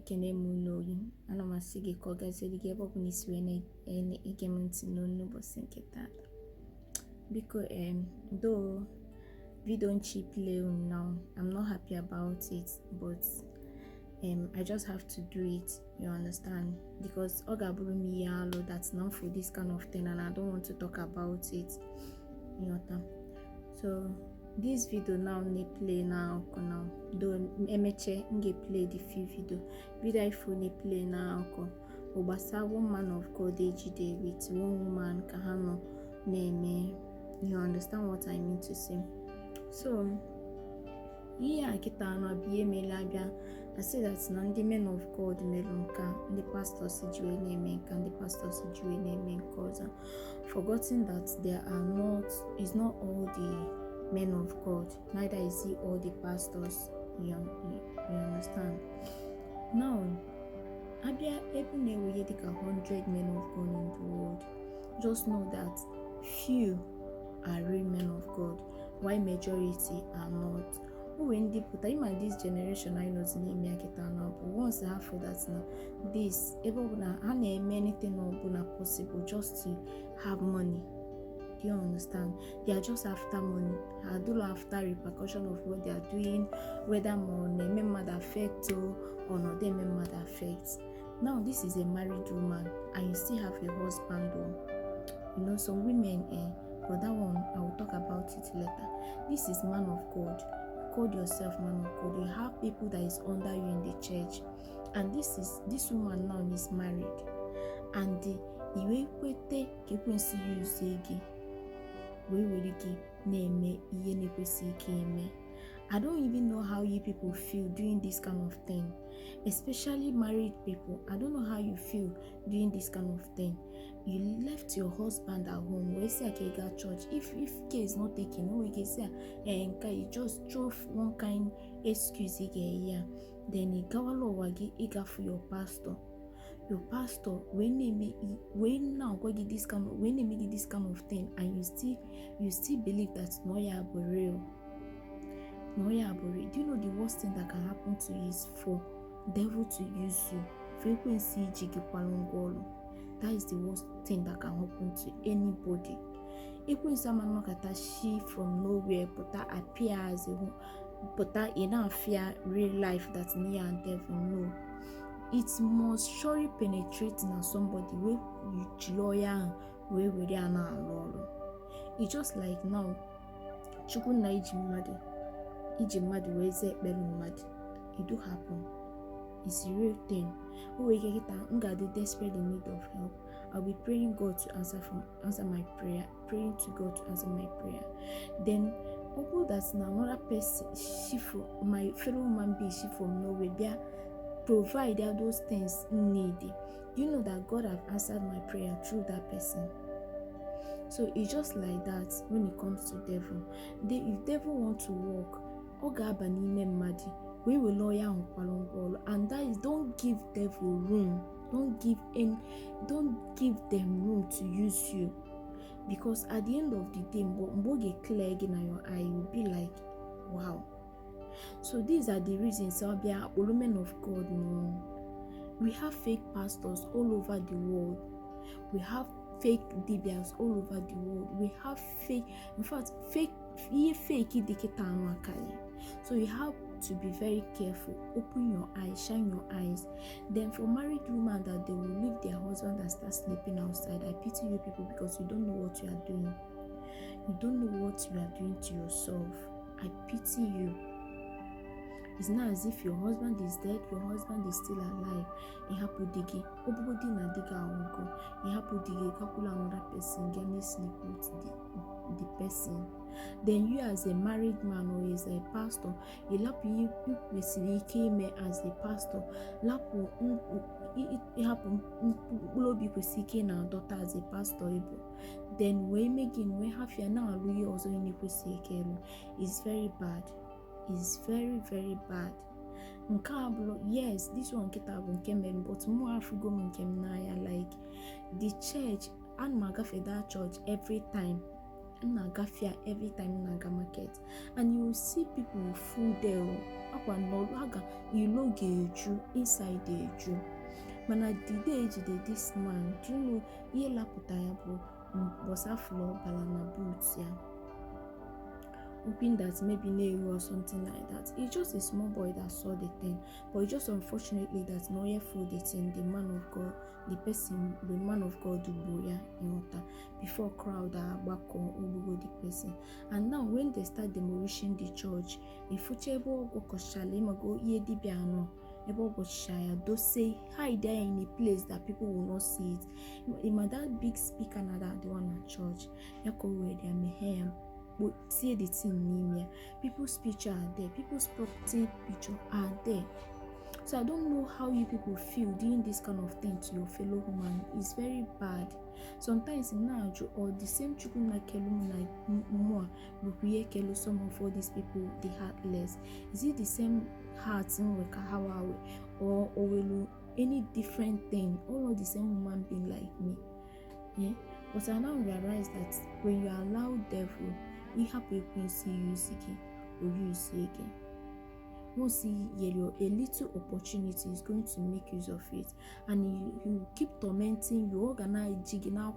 ekene m n'oyi ana m asị gị ka ọ gaziere gị ebe ọ bụla isi wee na-ege m ntị n'ụbọchị nke taata. Biko though video nchi play now, I'm not happy about it, but I just have to do it, you understand, because ọ ga-abụrụ m ihe alụ that now for this kind of thing and I don't want to talk about it, you know. So this video now play now though emeche nge play the few video iphone play now ogbasa one man of God ejide with one woman ka ha no na-eme, you understand what I mean to say. So ihe akita no bia emela bia, I say that na ndị men of God melu nka, ndị pastors jiwe na-eme nka, ndị pastors jiwe na-eme nka ọzọ, forgetting that it's not all the men of God, neither is he all the pastors, you understand. Now abia ebe na-enwe dịka 100 men of God in the world, just know that few are real men of God while majority are not. When they put in this generation I know the name now, but once I have for that now, this everyone and anything no possible just to have money. Do you understand? They are just after money. I do after repercussion of what they are doing, whether more name mother affect or not them mother affects. Now this is a married woman and you still have a husband you know, some women but that one I will talk about it later. This is man of God. Call yourself man of God. You have people that is under you in the church, and this woman now is married, and the iwekwete kekwensi use gị wee were gị na-eme ihe na-ekwesị ike eme. I don't even know how you people feel doing this kind of thing, especially married people. I don't know how you feel doing this kind of thing. You left your husband at home. Where say I got church. If care is not taken, no, we can say you just throw one kind excuse here. Then you go wagi for your pastor. Your pastor when now go get this kind of thing, and you still believe that no ya real. No, yeah, but do you know the worst thing that can happen to you is for devil to use you? Frequency jigipalongolo. That is the worst thing that can happen to anybody. If someone look at she from nowhere, but that appears but that enough fear real life that near and devil know. It must surely penetrate in somebody where you lawyer where we are now. It's just like now. Chukuna iji mmadụ wee zee ekpere mmadụ. It do happen. It's a real thing. I'm desperate in need of help. I'll be praying God to answer my prayer, praying to God to answer my prayer. Then although that's now another person, she from my fellow human being, she from nowhere, they provide those things needed. You know that God have answered my prayer through that person. So it's just like that when it comes to devil. If devil want to walk, we will lawyer and that is, don't give devil room. Don't give them room to use you, because at the end of the day, get clear again in your eye, you will be like, wow. So these are the reasons we are all men of God. No, we have fake pastors all over the world. We have fake DBS all over the world. We have fake so you have to be very careful. Open your eyes, shine your eyes. Then for married women that they will leave their husband and start sleeping outside, I pity you people, because you don't know what you are doing. You don't know what you are doing to yourself. I pity you. It's not as if your husband is dead, your husband is still alive. You have to dig it. Obody na diga awugo. You have to dig it. Couple another person, get me sleep with the person. Then you as a married man or as a pastor, you lapu you came as a pastor. Lapu it happen ulobi kwesike na daughter as a pastor. Then we have ya now also in kwesike. It's very bad. Is very, very bad. Yes, this one but more like the church and Magafeda church every time Nagafia every time Naga market, and you will see people full there. You know Jew inside the Jew. Mana the age this man, do you know ye laputayabo was a floor balana boots ya. Hoping that maybe Nero or something like that. It's just a small boy that saw the thing, but it's just unfortunately that no year food the thing, the man of God, the man of God do boya in water before crowd are back on the person. And now when they start demolishing the church, if Fuchebo go Koshale go ye dibiano, ebo go shire, those say hide there in a place that people will not see it. In that big speaker the one at church, yako where they may but see the thing in here. People's picture are there, people's property picture are there. So I don't know how you people feel doing this kind of thing to your fellow human. It's very bad. Sometimes now or the same chukuna kelu like more we kelu some of all these people they heartless. Is it the same hearts in Wekahawa or any different thing? All of the same human being like me. Yeah. But I now realize that when you allow devil, we have people see you again or you see again. Once a little opportunity is going to make use of it, and you keep tormenting, you organize jigging out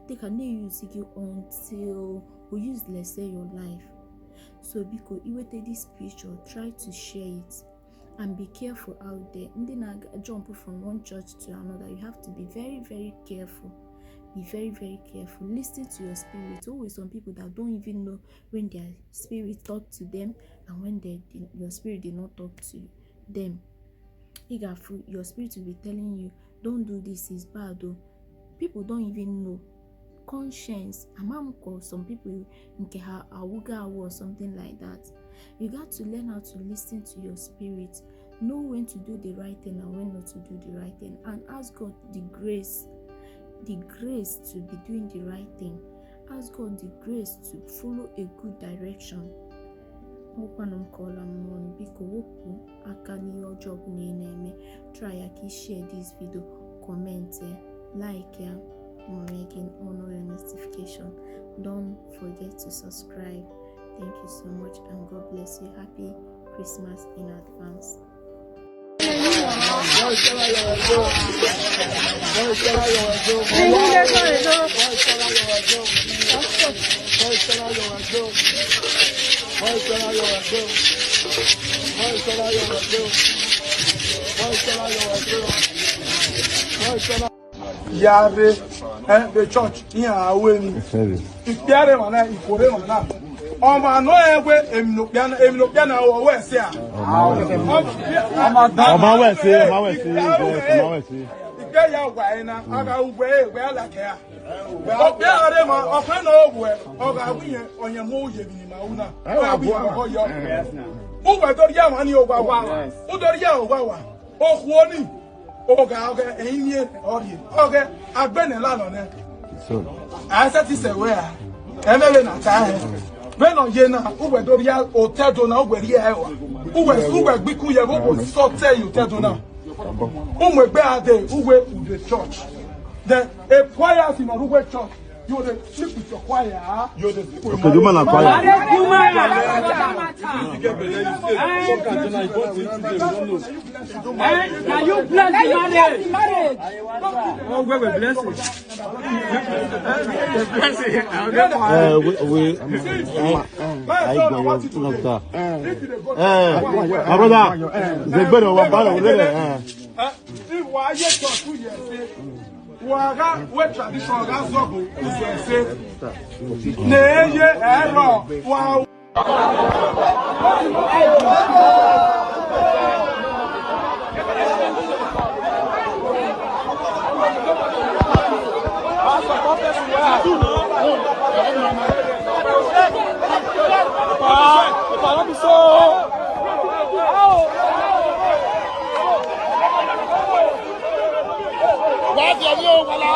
they can use it until we use let's say your life. So because you take this picture, try to share it and be careful out there. And then I jump from one church to another. You have to be very, very careful. Be very, very careful. Listen to your spirit. Always some people that don't even know when their spirit talk to them and when your spirit did not talk to them. Your spirit will be telling you, don't do this, it's bad though. People don't even know. Conscience. Some people in awuga or something like that. You got to learn how to listen to your spirit. Know when to do the right thing and when not to do the right thing. And ask God the grace to be doing the right thing. Ask God the grace to follow a good direction. Try share this video, comment, like, making on your notification. Don't forget to subscribe. Thank you so much and God bless you. Happy Christmas in advance. Yare the church here aweni ipiare mana ikore mana ọmọ no egwe eminopiana o we se a ọmọ we se ike ya gwa ina aga ugwe egwe ala ke a ọpia ore ma ọkwa na ogwe ọ ga agwunye onye mo oye bi ma una agwu oyo ugwe dori ya ma ni ogwa wa udori ya ogwa wa okwu oni oga eyin ori oga agbene lana ne so I said this where emele na ta he beno ye na ugwe do ya hotel do na ugwe ri e wa ugwe gbiku ye go so tell you tell do na umwe ade ugwe the church the a choir in ugwe church you dey sleep with your choir you dey sleep with your choir can you bless the marriage? Oh, we bless it. My brother, the better one brother. If why you talk to you waga we tradition ga zogo is na ye ero wa Voilà.